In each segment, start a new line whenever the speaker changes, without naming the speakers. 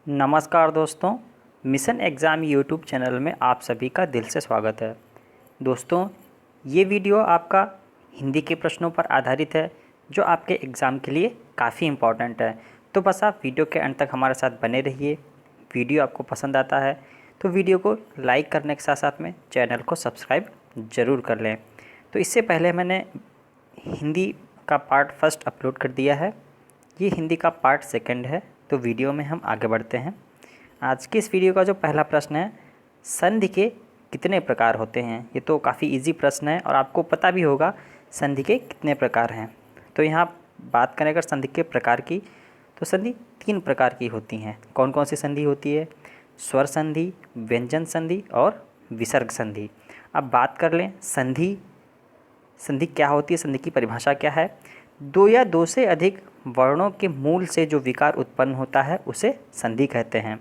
नमस्कार दोस्तों, mission exam YouTube channel में आप सभी का दिल से स्वागत है। दोस्तों, ये वीडियो आपका हिंदी के प्रश्नों पर आधारित है जो आपके एग्ज़ाम के लिए काफ़ी इम्पॉर्टेंट है। तो बस आप वीडियो के अंत तक हमारे साथ बने रहिए। वीडियो आपको पसंद आता है तो वीडियो को लाइक करने के साथ साथ में चैनल को सब्सक्राइब ज़रूर कर लें। तो इससे पहले मैंने हिंदी का पार्ट फर्स्ट अपलोड कर दिया है, ये हिंदी का पार्ट सेकंड है। तो वीडियो में हम आगे बढ़ते हैं। आज के इस वीडियो का जो पहला प्रश्न है, संधि के कितने प्रकार होते हैं। ये तो काफ़ी इजी प्रश्न है और आपको पता भी होगा संधि के कितने प्रकार हैं। तो यहाँ बात करें अगर संधि के प्रकार की, तो संधि 3 प्रकार की होती हैं। कौन कौन सी संधि होती है? स्वर संधि, व्यंजन संधि और विसर्ग संधि। अब बात कर लें संधि। संधि क्या होती है, संधि की परिभाषा क्या है? दो या दो से अधिक वर्णों के मूल से जो विकार उत्पन्न होता है उसे संधि कहते हैं।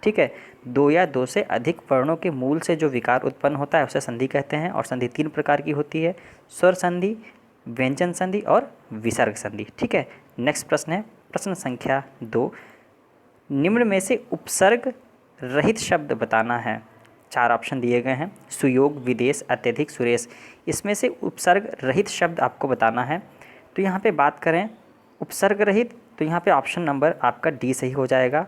ठीक है, दो या दो से अधिक वर्णों के मूल से जो विकार उत्पन्न होता है उसे संधि कहते हैं। और संधि 3 प्रकार की होती है, स्वर संधि, व्यंजन संधि और विसर्ग संधि। ठीक है, नेक्स्ट प्रश्न है प्रश्न संख्या 2। निम्न में से उपसर्ग रहित शब्द बताना है। 4 ऑप्शन दिए गए हैं, सुयोग, विदेश, अत्यधिक, सुरेश। इसमें से उपसर्ग रहित शब्द आपको बताना है। तो यहाँ पे बात करें उपसर्ग रहित, तो यहाँ पे ऑप्शन नंबर आपका डी सही हो जाएगा।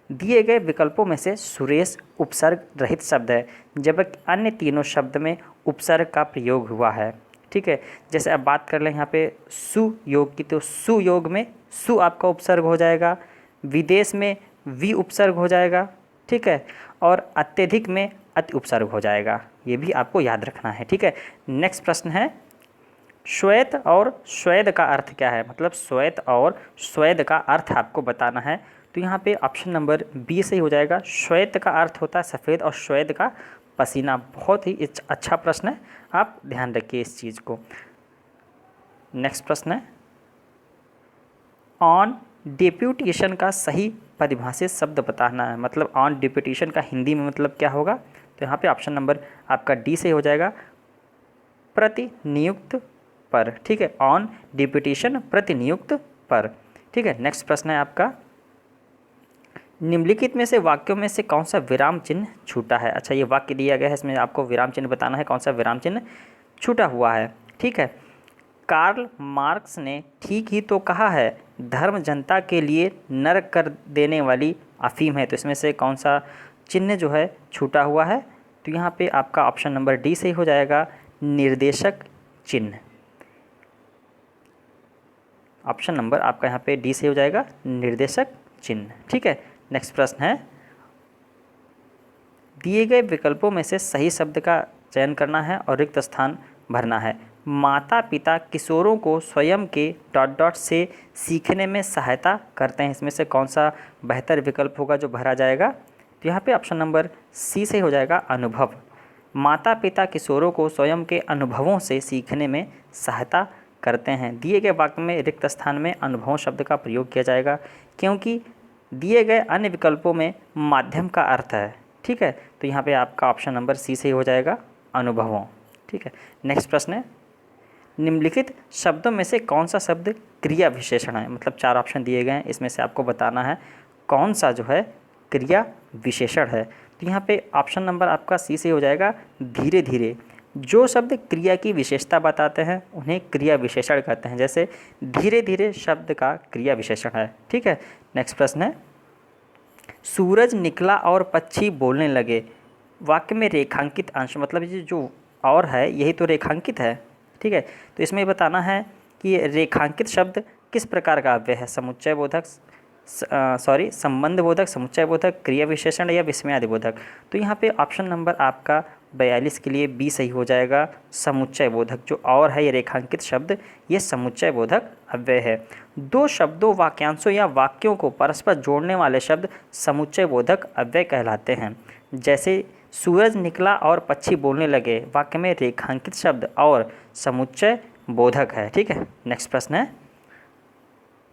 दिए गए विकल्पों में से सुरेश उपसर्ग रहित शब्द है, जबकि अन्य तीनों शब्द में उपसर्ग का प्रयोग हुआ है। ठीक है, जैसे अब बात कर लें यहाँ पे सुयोग की, तो सुयोग में सु आपका उपसर्ग हो जाएगा, विदेश में वि उपसर्ग हो जाएगा। ठीक है, और अत्यधिक में अति उपसर्ग हो जाएगा। ये भी आपको याद रखना है। ठीक है, नेक्स्ट प्रश्न है श्वेत और स्वेद का अर्थ क्या है। मतलब श्वेत और स्वेद का अर्थ आपको बताना है। तो यहाँ पे ऑप्शन नंबर बी सही हो जाएगा। श्वेत का अर्थ होता है सफ़ेद और स्वेद का पसीना। बहुत ही अच्छा प्रश्न है, आप ध्यान रखिए इस चीज़ को। नेक्स्ट प्रश्न है ऑन डिप्यूटेशन का सही परिभाषित शब्द बताना है। मतलब ऑन डिप्यूटेशन का हिंदी में मतलब क्या होगा? तो यहाँ पे ऑप्शन नंबर आपका डी सही हो जाएगा, प्रतिनियुक्त पर। ठीक है, ऑन डिप्यूटेशन प्रतिनियुक्त पर। ठीक है, नेक्स्ट प्रश्न है आपका निम्नलिखित में से वाक्यों में से कौन सा विराम चिन्ह छूटा है। अच्छा, ये वाक्य दिया गया है, इसमें आपको विराम चिन्ह बताना है कौन सा विराम चिन्ह छूटा हुआ है। ठीक है, कार्ल मार्क्स ने ठीक ही तो कहा है, धर्म जनता के लिए नरक कर देने वाली अफीम है। तो इसमें से कौन सा चिन्ह जो है छूटा हुआ है? तो यहाँ पे आपका ऑप्शन नंबर डी सही हो जाएगा, निर्देशक चिन्ह। ऑप्शन नंबर आपका यहाँ पे डी सही हो जाएगा, निर्देशक चिन्ह। ठीक है, नेक्स्ट प्रश्न है दिए गए विकल्पों में से सही शब्द का चयन करना है और रिक्त स्थान भरना है। माता पिता किशोरों को स्वयं के डॉट डॉट से सीखने में सहायता करते हैं। इसमें से कौन सा बेहतर विकल्प होगा जो भरा जाएगा? तो यहाँ पे ऑप्शन नंबर सी सही हो जाएगा, अनुभव। माता पिता किशोरों को स्वयं के अनुभवों से सीखने में सहायता करते हैं। दिए गए वाक्य में रिक्त स्थान में अनुभव शब्द का प्रयोग किया जाएगा, क्योंकि दिए गए अन्य विकल्पों में माध्यम का अर्थ है। ठीक है, तो यहाँ पे आपका ऑप्शन नंबर सी सही हो जाएगा, अनुभवों। ठीक है, नेक्स्ट प्रश्न है निम्नलिखित शब्दों में से कौन सा शब्द क्रिया विशेषण है। मतलब 4 ऑप्शन दिए गए हैं, इसमें से आपको बताना है कौन सा जो है क्रिया विशेषण है। तो यहाँ पे ऑप्शन नंबर आपका सी से हो जाएगा, धीरे धीरे। जो शब्द क्रिया की विशेषता बताते हैं उन्हें क्रिया विशेषण कहते हैं। जैसे धीरे धीरे शब्द का क्रिया विशेषण है। ठीक है, नेक्स्ट प्रश्न है सूरज निकला और पक्षी बोलने लगे। वाक्य में रेखांकित अंश, मतलब ये जो और है यही तो रेखांकित है। ठीक है, तो इसमें बताना है कि रेखांकित शब्द किस प्रकार का अव्यय है, समुच्चय बोधक, संबंध बोधक, समुच्चय बोधक, क्रिया विशेषण या विस्मयादि बोधक। तो यहाँ पे ऑप्शन नंबर आपका 42 के लिए बी सही हो जाएगा, समुच्चय बोधक। जो और है ये रेखांकित शब्द, ये समुच्चय बोधक अव्यय है। दो शब्दों, वाक्यांशों या वाक्यों को परस्पर जोड़ने वाले शब्द समुच्चय बोधक अव्यय कहलाते हैं। जैसे सूरज निकला और पक्षी बोलने लगे, वाक्य में रेखांकित शब्द और समुच्चय बोधक है। ठीक है, नेक्स्ट प्रश्न है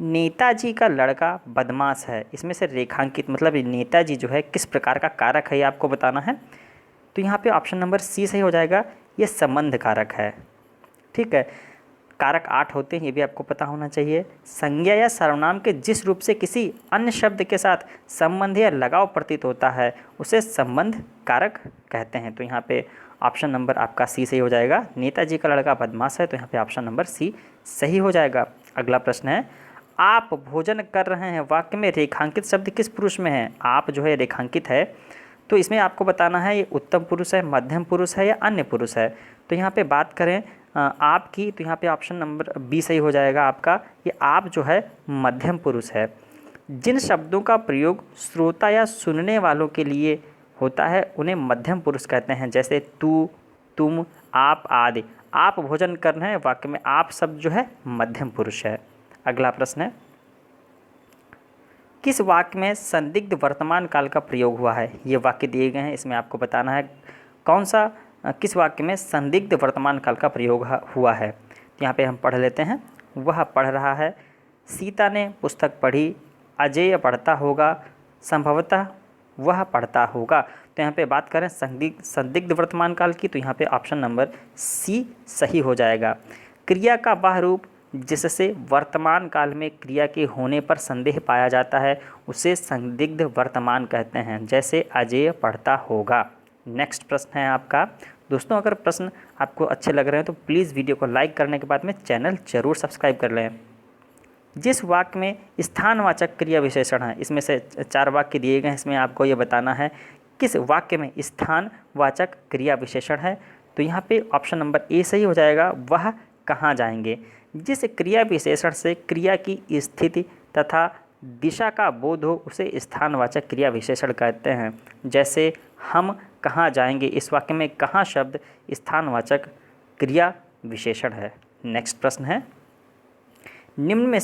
नेताजी का लड़का बदमाश है। इसमें से रेखांकित मतलब नेताजी जो है किस प्रकार का कारक है ये आपको बताना है। तो यहाँ पे ऑप्शन नंबर सी सही हो जाएगा, ये संबंध कारक है। ठीक है, कारक 8 होते हैं, ये भी आपको पता होना चाहिए। संज्ञा या सर्वनाम के जिस रूप से किसी अन्य शब्द के साथ संबंध या लगाव प्रतीत होता है उसे संबंध कारक कहते हैं। तो यहाँ पे ऑप्शन नंबर आपका सी सही हो जाएगा। नेताजी का लड़का बदमाश है, तो यहाँ पे ऑप्शन नंबर सी सही हो जाएगा। अगला प्रश्न है, आप भोजन कर रहे हैं वाक्य में रेखांकित शब्द किस पुरुष में है? आप जो है रेखांकित है, तो इसमें आपको बताना है ये उत्तम पुरुष है, मध्यम पुरुष है या अन्य पुरुष है। तो यहाँ पे बात करें आप की, तो यहाँ पे ऑप्शन नंबर बी सही हो जाएगा आपका। ये आप जो है मध्यम पुरुष है। जिन शब्दों का प्रयोग श्रोता या सुनने वालों के लिए होता है उन्हें मध्यम पुरुष कहते हैं, जैसे तू, तुम, आप आदि। आप भोजन कर रहे हैं वाक्य में आप शब्द जो है मध्यम पुरुष है। अगला प्रश्न है, किस वाक्य में संदिग्ध वर्तमान काल का प्रयोग हुआ है? ये वाक्य दिए गए हैं, इसमें आपको बताना है कौन सा किस वाक्य में संदिग्ध वर्तमान काल का प्रयोग हुआ है। तो यहाँ पे हम पढ़ लेते हैं। वह पढ़ रहा है, सीता ने पुस्तक पढ़ी, अजय पढ़ता होगा, संभवतः वह पढ़ता होगा। तो यहाँ पे बात करें संदिग्ध वर्तमान काल की, तो यहाँ पे ऑप्शन नंबर सी सही हो जाएगा। क्रिया का वह रूप जिससे वर्तमान काल में क्रिया के होने पर संदेह पाया जाता है उसे संदिग्ध वर्तमान कहते हैं, जैसे अजय पढ़ता होगा। नेक्स्ट प्रश्न है आपका। दोस्तों, अगर प्रश्न आपको अच्छे लग रहे हैं तो प्लीज़ वीडियो को लाइक करने के बाद में चैनल जरूर सब्सक्राइब कर लें। जिस वाक्य में स्थानवाचक क्रिया विशेषण है, इसमें से 4 वाक्य दिए गए हैं, इसमें आपको ये बताना है किस वाक्य में स्थानवाचक क्रिया विशेषण है। तो यहाँ पे ऑप्शन नंबर ए सही हो जाएगा, वह कहाँ जाएंगे। जिस क्रिया विशेषण से क्रिया की स्थिति तथा दिशा का बोध हो उसे स्थानवाचक क्रिया विशेषण कहते हैं, जैसे हम कहाँ जाएंगे। इस वाक्य में कहाँ शब्द स्थानवाचक क्रिया विशेषण है। नेक्स्ट प्रश्न है, निम्न में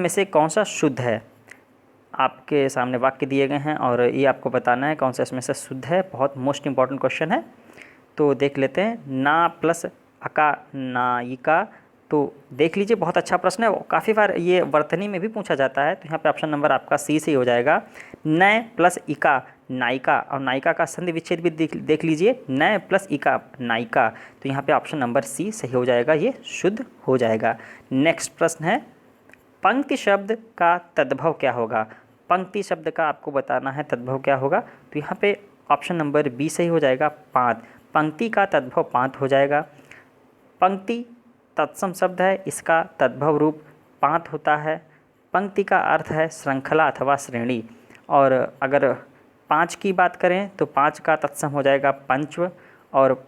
से कौन सा शुद्ध है? आपके सामने वाक्य दिए गए हैं और ये आपको बताना है कौन सा इसमें से शुद्ध है। बहुत मोस्ट इंपॉर्टेंट क्वेश्चन है, तो देख लेते हैं। ना प्लस अका नायिका, तो देख लीजिए, बहुत अच्छा प्रश्न है, काफ़ी बार ये वर्तनी में भी पूछा जाता है। तो यहाँ पे ऑप्शन नंबर आपका सी से ही हो जाएगा। नय प्लस इका नायिका, और नायिका का संधि विच्छेद भी देख लीजिए, नय प्लस इका नायिका। तो यहाँ पे ऑप्शन नंबर सी सही हो जाएगा, ये शुद्ध हो जाएगा। नेक्स्ट प्रश्न है, पंक्ति शब्द का तद्भव क्या होगा? पंक्ति शब्द का आपको बताना है तद्भव क्या होगा। तो यहाँ पे ऑप्शन नंबर बी सही हो जाएगा, पांत। पंक्ति का तद्भव पांत हो जाएगा। पंक्ति तत्सम शब्द है, इसका तद्भव रूप पांत होता है। पंक्ति का अर्थ है श्रृंखला अथवा श्रेणी, और अगर 5 की बात करें तो 5 का तत्सम हो जाएगा पंचव, और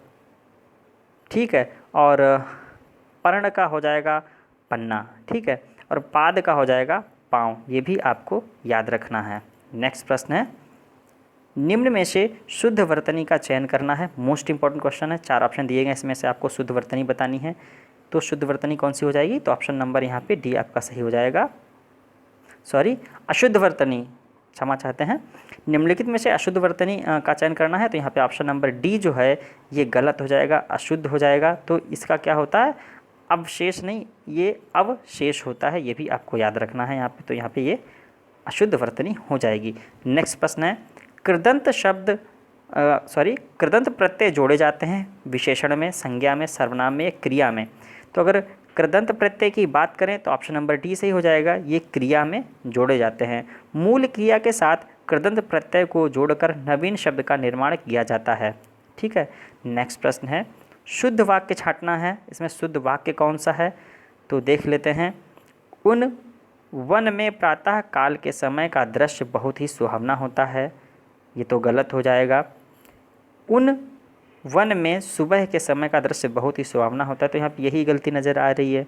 ठीक है, और पर्ण का हो जाएगा पन्ना, ठीक है, और पाद का हो जाएगा पाँव। ये भी आपको याद रखना है। नेक्स्ट प्रश्न है, निम्न में से शुद्ध वर्तनी का चयन करना है। मोस्ट इंपॉर्टेंट क्वेश्चन है, 4 ऑप्शन दिए गए, इसमें से आपको शुद्ध वर्तनी बतानी है। तो शुद्ध वर्तनी कौन सी हो जाएगी? तो ऑप्शन नंबर यहाँ पे डी आपका सही हो जाएगा। सॉरी, अशुद्ध वर्तनी, क्षमा चाहते हैं। निम्नलिखित में से अशुद्ध वर्तनी का चयन करना है, तो यहाँ पे ऑप्शन नंबर डी जो है ये गलत हो जाएगा, अशुद्ध हो जाएगा। तो इसका क्या होता है? अवशेष नहीं, ये अवशेष होता है, ये भी आपको याद रखना है यहाँ पे। तो यहाँ पे ये अशुद्ध वर्तनी हो जाएगी। नेक्स्ट प्रश्न है, कृदंत प्रत्यय जोड़े जाते हैं विशेषण में, संज्ञा में, सर्वनाम में, क्रिया में। तो अगर कृदंत प्रत्यय की बात करें तो ऑप्शन नंबर डी सही हो जाएगा, ये क्रिया में जोड़े जाते हैं। मूल क्रिया के साथ कृदंत प्रत्यय को जोड़कर नवीन शब्द का निर्माण किया जाता है, ठीक है। नेक्स्ट प्रश्न है, शुद्ध वाक्य छांटना है, इसमें शुद्ध वाक्य कौन सा है? तो देख लेते हैं। उन वन में प्रातः काल के समय का दृश्य बहुत ही सुहावना होता है, ये तो गलत हो जाएगा। उन वन में सुबह के समय का दृश्य बहुत ही सुहावना होता है, तो यहाँ पे यही गलती नज़र आ रही है।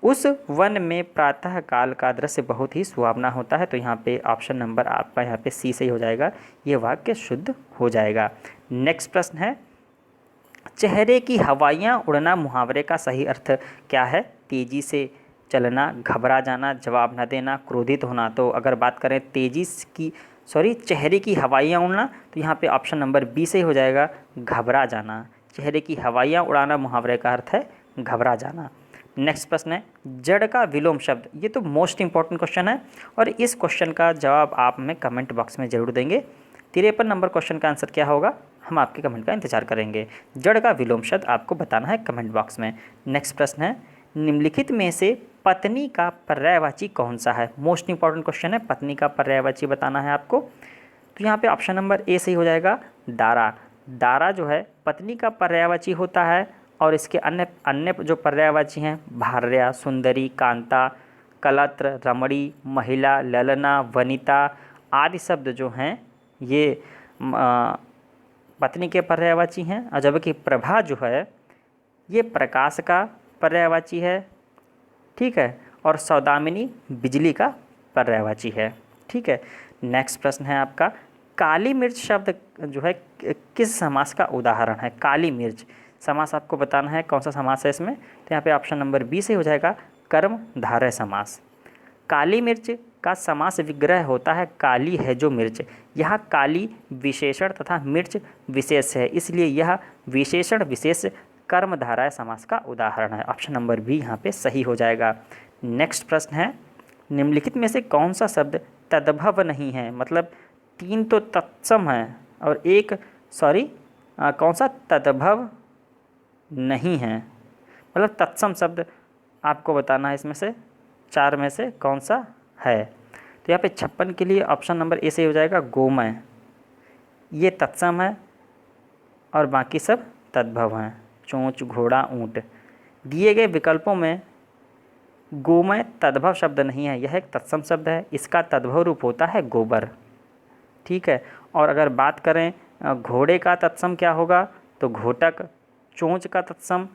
उस वन में प्रातः काल का दृश्य बहुत ही सुहावना होता है, तो यहाँ पे ऑप्शन नंबर आपका यहाँ पे सी सही हो जाएगा, ये वाक्य शुद्ध हो जाएगा। नेक्स्ट प्रश्न है, चेहरे की हवाइयाँ उड़ना मुहावरे का सही अर्थ क्या है? तेजी से चलना, घबरा जाना, जवाब न देना, क्रोधित होना। तो अगर बात करें चेहरे की हवाइयाँ उड़ना, तो यहाँ पे ऑप्शन नंबर बी से ही हो जाएगा, घबरा जाना। चेहरे की हवाइयाँ उड़ाना मुहावरे का अर्थ है घबरा जाना। नेक्स्ट प्रश्न है, जड़ का विलोम शब्द, ये तो मोस्ट इंपॉर्टेंट क्वेश्चन है और इस क्वेश्चन का जवाब आप हमें कमेंट बॉक्स में ज़रूर देंगे। 53 नंबर क्वेश्चन का आंसर क्या होगा? हम आपके कमेंट का इंतजार करेंगे। जड़ का विलोम शब्द आपको बताना है कमेंट बॉक्स में। नेक्स्ट प्रश्न है, निम्नलिखित में से पत्नी का पर्यायवाची कौन सा है? मोस्ट इंपॉर्टेंट क्वेश्चन है, पत्नी का पर्यायवाची बताना है आपको। तो यहाँ पे ऑप्शन नंबर ए सही हो जाएगा, दारा। दारा जो है पत्नी का पर्यायवाची होता है और इसके अन्य अन्य जो पर्यायवाची हैं भार्या, सुंदरी, कांता, कलत्र, रमणी, महिला, ललना, वनिता आदि शब्द जो हैं ये पत्नी के पर्यायवाची हैं। और जबकि प्रभा जो है ये प्रकाश का पर्यायवाची है, ठीक है, और सौदामिनी बिजली का पर्यायवाची है, ठीक है। नेक्स्ट प्रश्न है आपका, काली मिर्च शब्द जो है किस समास का उदाहरण है? काली मिर्च समास आपको बताना है, कौन सा समास है इसमें? तो यहाँ पे ऑप्शन नंबर बी से हो जाएगा, कर्मधारय समास। काली मिर्च का समास विग्रह होता है काली है जो मिर्च। यहाँ काली विशेषण तथा मिर्च विशेष है, इसलिए यह विशेषण विशेष कर्मधारय समास का उदाहरण है। ऑप्शन नंबर बी यहाँ पे सही हो जाएगा। नेक्स्ट प्रश्न है, निम्नलिखित में से कौन सा शब्द तद्भव नहीं है? मतलब 3 तो तत्सम है और एक कौन सा तद्भव नहीं है? मतलब तत्सम शब्द आपको बताना है, इसमें से 4 में से कौन सा है? तो यहाँ पे 56 के लिए ऑप्शन नंबर ए से हो जाएगा, गोमय। ये तत्सम है और बाकी सब तद्भव हैं, चोंच, घोड़ा, ऊँट। दिए गए विकल्पों में गोमय तद्भव शब्द नहीं है, यह एक तत्सम शब्द है, इसका तद्भव रूप होता है गोबर, ठीक है। और अगर बात करें घोड़े का तत्सम क्या होगा, तो घोटक, चोंच का तत्सम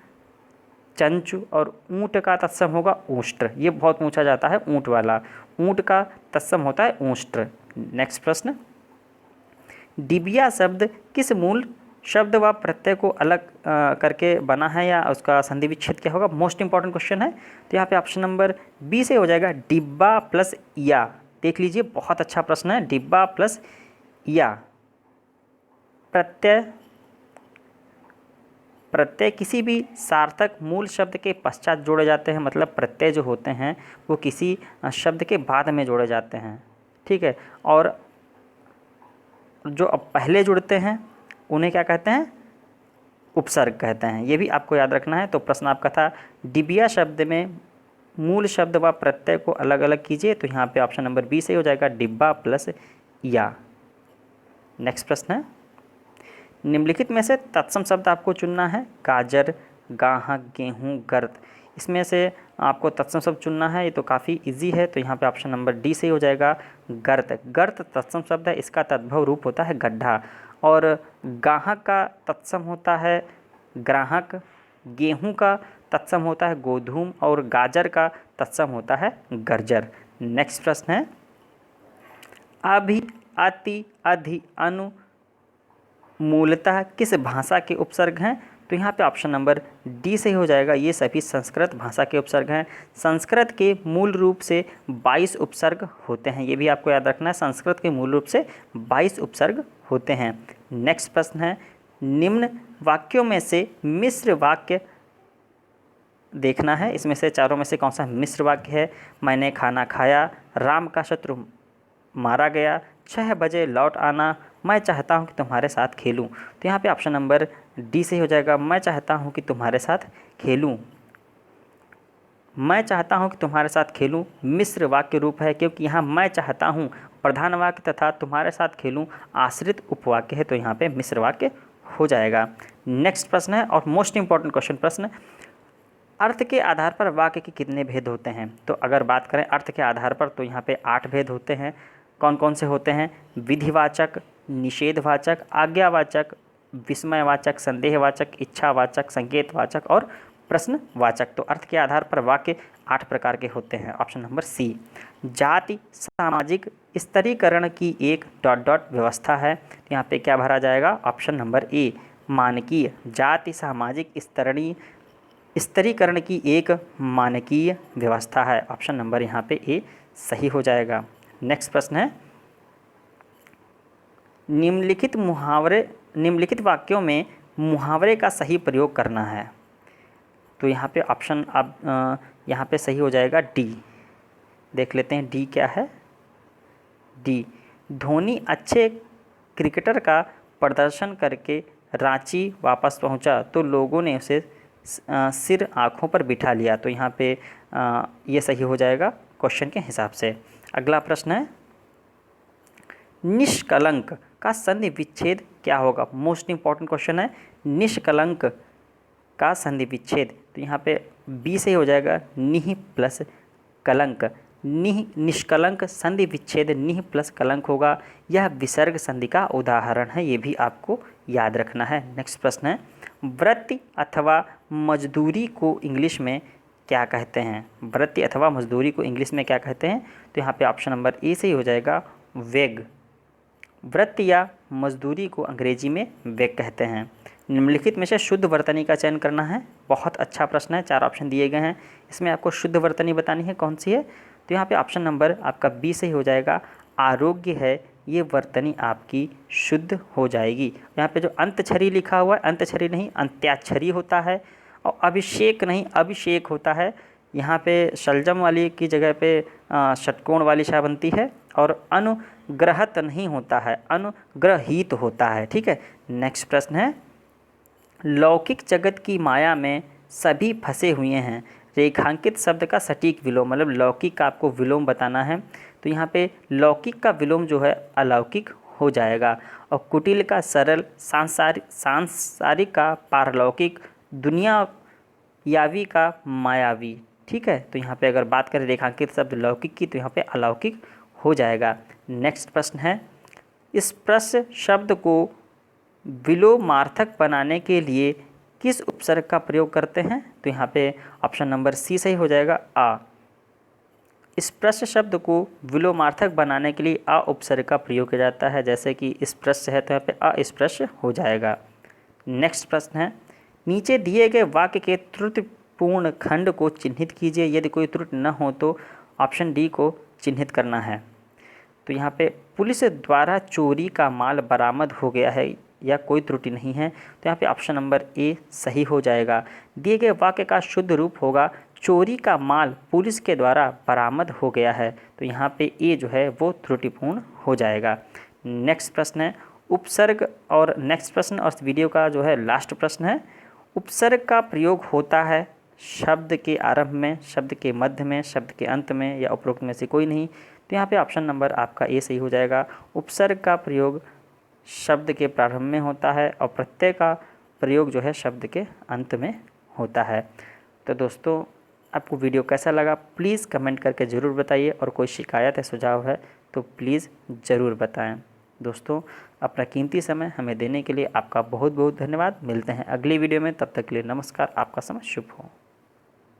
चंचु और ऊँट का तत्सम होगा ऊष्ट्र। ये बहुत पूछा जाता है ऊँट वाला, ऊँट का तत्सम होता है ऊष्ट्र। नेक्स्ट प्रश्न, डिबिया शब्द किस मूल शब्द व प्रत्यय को अलग करके बना है या उसका संधि विच्छेद क्या होगा? मोस्ट इंपॉर्टेंट क्वेश्चन है। तो यहाँ पे ऑप्शन नंबर बी से हो जाएगा, डिब्बा प्लस या। देख लीजिए, बहुत अच्छा प्रश्न है। डिब्बा प्लस या प्रत्यय किसी भी सार्थक मूल शब्द के पश्चात जोड़े जाते हैं। मतलब प्रत्यय जो होते हैं वो किसी शब्द के बाद में जोड़े जाते हैं, ठीक है। और जो अब पहले जुड़ते हैं उन्हें क्या कहते हैं? उपसर्ग कहते हैं। ये भी आपको याद रखना है। तो प्रश्न आपका था, डिबिया शब्द में मूल शब्द व प्रत्यय को अलग अलग कीजिए। तो यहाँ पे ऑप्शन नंबर बी से हो जाएगा, डिब्बा प्लस या। नेक्स्ट प्रश्न है, निम्नलिखित में से तत्सम शब्द आपको चुनना है। गाजर, गाहक, गेहूँ, गर्त। इसमें से आपको तत्सम शब्द चुनना है, ये तो काफ़ी इजी है। तो यहाँ पे ऑप्शन नंबर डी से हो जाएगा, गर्त। गर्त तत्सम शब्द है, इसका तद्भव रूप होता है गड्ढा। और गाहक का तत्सम होता है ग्राहक, गेहूँ का तत्सम होता है गोधूम और गाजर का तत्सम होता है गर्जर। नेक्स्ट प्रश्न है, अभि, अति, अधि, अनु मूलतः किस भाषा के उपसर्ग हैं? तो यहाँ पे ऑप्शन नंबर डी से हो जाएगा, ये सभी संस्कृत भाषा के उपसर्ग हैं। संस्कृत के मूल रूप से 22 उपसर्ग होते हैं, ये भी आपको याद रखना है। संस्कृत के मूल रूप से 22 उपसर्ग होते हैं। नेक्स्ट प्रश्न है, निम्न वाक्यों में से मिश्र वाक्य देखना है। इसमें से चारों में से कौन सा मिश्र वाक्य है? मैंने खाना खाया, राम का शत्रु मारा गया, 6 बजे लौट आना, मैं चाहता हूं कि तुम्हारे साथ खेलूं। तो यहाँ पे ऑप्शन नंबर डी से हो जाएगा, मैं चाहता हूं कि तुम्हारे साथ खेलूं। मैं चाहता हूं कि तुम्हारे साथ खेलूं मिश्र वाक्य रूप है, क्योंकि यहाँ मैं चाहता हूं प्रधान वाक्य तथा तुम्हारे साथ खेलूं आश्रित उपवाक्य है। तो यहाँ पे मिश्र वाक्य हो जाएगा। नेक्स्ट प्रश्न है और मोस्ट इंपॉर्टेंट क्वेश्चन प्रश्न, अर्थ के आधार पर वाक्य के कितने भेद होते हैं? तो अगर बात करें अर्थ के आधार पर, तो यहाँ पे 8 भेद होते हैं। कौन कौन से होते हैं? विधिवाचक, निषेधवाचक, आज्ञावाचक, विस्मयवाचक, संदेहवाचक, इच्छावाचक, संकेतवाचक और प्रश्नवाचक। तो अर्थ के आधार पर वाक्य 8 प्रकार के होते हैं। Option number C. जाति सामाजिक स्तरीकरण की एक ... व्यवस्था है। यहाँ पे क्या भरा जाएगा? ऑप्शन नंबर ए, मानकीय। जाति सामाजिक स्तरीकरण की एक मानकीय व्यवस्था है। ऑप्शन नंबर यहाँ पे ए सही हो जाएगा। नेक्स्ट प्रश्न है, निम्नलिखित वाक्यों में मुहावरे का सही प्रयोग करना है। तो यहाँ पे ऑप्शन अब यहाँ पे सही हो जाएगा डी। देख लेते हैं डी क्या है। डी, धोनी अच्छे क्रिकेटर का प्रदर्शन करके रांची वापस पहुंचा तो लोगों ने उसे सिर आँखों पर बिठा लिया। तो यहाँ पे ये सही हो जाएगा क्वेश्चन के हिसाब से। अगला प्रश्न है, निष्कलंक का संधि विच्छेद क्या होगा? मोस्ट इंपॉर्टेंट क्वेश्चन है, निष्कलंक का संधि विच्छेद। तो यहाँ पे बी से हो जाएगा निह प्लस कलंक। निष्कलंक संधि विच्छेद निह प्लस कलंक होगा। यह विसर्ग संधि का उदाहरण है, ये भी आपको याद रखना है। नेक्स्ट प्रश्न है, वृत्ति अथवा मजदूरी को इंग्लिश में क्या कहते हैं? वृत्ति अथवा मजदूरी को इंग्लिश में क्या कहते हैं? तो यहाँ पे ऑप्शन नंबर ए से ही हो जाएगा वेग। वृत्ति या मजदूरी को अंग्रेजी में वेग कहते हैं। निम्नलिखित में से शुद्ध वर्तनी का चयन करना है। बहुत अच्छा प्रश्न है, 4 ऑप्शन दिए गए हैं, इसमें आपको शुद्ध वर्तनी बतानी है कौन सी है। तो यहाँ पे ऑप्शन नंबर आपका बी से ही हो जाएगा, आरोग्य है, ये वर्तनी आपकी शुद्ध हो जाएगी। यहाँ पे जो अंतछरी लिखा हुआ है, अंतछरी नहीं अंत्याक्षरी होता है, और अभिषेक नहीं अभिषेक होता है। यहाँ पे शलजम वाली की जगह पे षटकोण वाली शाह बनती है, और अनुग्रहत नहीं होता है, अनुग्रहित होता है। ठीक है। नेक्स्ट प्रश्न है, लौकिक जगत की माया में सभी फंसे हुए हैं। रेखांकित शब्द का सटीक विलोम, मतलब लौकिक का आपको विलोम बताना है। तो यहाँ पे लौकिक का विलोम जो है अलौकिक हो जाएगा, और कुटिल का सरल, सांसारिक का पारलौकिक, दुनियावी का मायावी। ठीक है। तो यहाँ पे अगर बात करें रेखांकित शब्द लौकिक की, तो यहाँ पे अलौकिक हो जाएगा। नेक्स्ट प्रश्न है, स्पर्श शब्द को विलोमार्थक बनाने के लिए किस उपसर्ग का प्रयोग करते हैं? तो यहाँ पे ऑप्शन नंबर सी सही हो जाएगा, आ। स्पर्श शब्द को विलोमार्थक बनाने के लिए आ उपसर्ग का प्रयोग किया जाता है, जैसे कि स्पर्श है तो यहाँ पे अस्पर्श हो जाएगा। नेक्स्ट प्रश्न है, नीचे दिए गए वाक्य के त्रुटिपूर्ण खंड को चिन्हित कीजिए। यदि कोई त्रुटि न हो तो ऑप्शन डी को चिन्हित करना है। तो यहाँ पे पुलिस द्वारा चोरी का माल बरामद हो गया है, या कोई त्रुटि नहीं है, तो यहाँ पे ऑप्शन नंबर ए सही हो जाएगा। दिए गए वाक्य का शुद्ध रूप होगा, चोरी का माल पुलिस के द्वारा बरामद हो गया है। तो यहाँ पे ए जो है वो त्रुटिपूर्ण हो जाएगा। नेक्स्ट प्रश्न है, उपसर्ग, और नेक्स्ट प्रश्न और वीडियो का जो है लास्ट प्रश्न है, उपसर्ग का प्रयोग होता है शब्द के आरंभ में, शब्द के मध्य में, शब्द के अंत में, या उपरोक्त में से कोई नहीं। तो यहाँ पे ऑप्शन नंबर आपका ए सही हो जाएगा। उपसर्ग का प्रयोग शब्द के प्रारंभ में होता है, और प्रत्यय का प्रयोग जो है शब्द के अंत में होता है। तो दोस्तों, आपको वीडियो कैसा लगा प्लीज़ कमेंट करके ज़रूर बताइए, और कोई शिकायत है सुझाव है तो प्लीज़ ज़रूर बताएं। दोस्तों, अपना कीमती समय हमें देने के लिए आपका बहुत बहुत धन्यवाद। मिलते हैं अगली वीडियो में, तब तक के लिए नमस्कार। आपका समय शुभ हो।